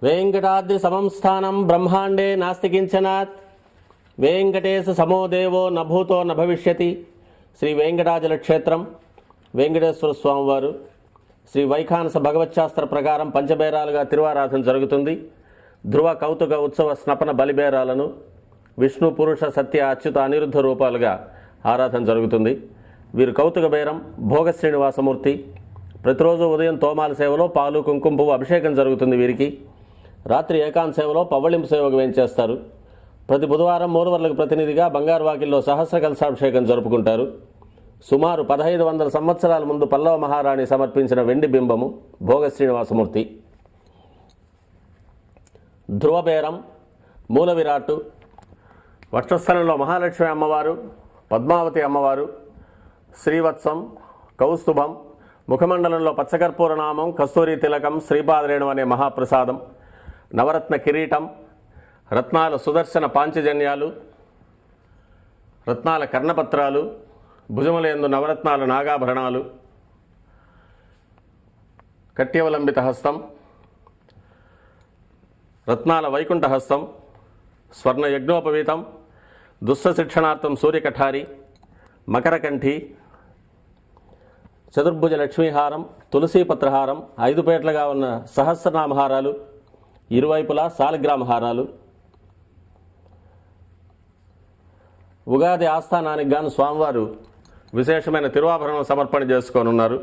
వెంకటాద్రి సమం స్థానం బ్రహ్మాండే నాస్తి కించనాత్ వెంకటేశ సమో దేవో నభూతో నభవిష్యతి. శ్రీ వెంకటాచల క్షేత్రం వెంకటేశ్వర స్వామివారు శ్రీ వైఖానస భగవచ్శాస్త్ర ప్రకారం పంచబేరాలుగా తిరువారాధన జరుగుతుంది. ధ్రువ కౌతుక ఉత్సవ స్నపన బలిబేరాలను విష్ణు పురుష సత్య అచ్యుత అనిరుద్ధ రూపాలుగా ఆరాధన జరుగుతుంది. వీరు కౌతుక బేరం భోగ శ్రీనివాసమూర్తి. ప్రతిరోజు ఉదయం తోమాల సేవలో పాలు కుంకుమ పువ్వు అభిషేకం జరుగుతుంది వీరికి. రాత్రి ఏకాంత సేవలో పవ్వళింపు సేవకు వేయించేస్తారు. ప్రతి బుధవారం మూలవర్లకు ప్రతినిధిగా బంగారు వాకిల్లో సహస్ర కలశాభిషేకం జరుపుకుంటారు. సుమారు 1500 సంవత్సరాల ముందు పల్లవ మహారాణి సమర్పించిన వెండి బింబము భోగ శ్రీనివాసమూర్తి. ధ్రువబేరం మూల విరాట్టు వక్షస్థలంలో మహాలక్ష్మి అమ్మవారు, పద్మావతి అమ్మవారు, శ్రీవత్సం, కౌస్తుభం, ముఖమండలంలో పచ్చకర్పూర నామం, కస్తూరి తిలకం, శ్రీపాదరేణు అనే మహాప్రసాదం, నవరత్న కిరీటం, రత్నాల సుదర్శన పాంచజన్యాలు, రత్నాల కర్ణపత్రాలు, భుజములందు నవరత్నాల నాగాభరణాలు, కట్యవలంబిత హస్తం, రత్నాల వైకుంఠ హస్తం, స్వర్ణ యజ్ఞోపవీతం, దుష్ట శిక్షణార్థం సూర్యకఠారి, మకరకంఠి, చతుర్భుజ లక్ష్మీహారం, తులసీపత్రహారం, 5 పేట్లుగా ఉన్న సహస్రనామహారాలు, ఇరువైపులా సాలగ్రామహారాలు. ఉగాది ఆస్థానానికి గాను స్వామివారు విశేషమైన తిరువాభరణం సమర్పణ చేసుకోనున్నారు.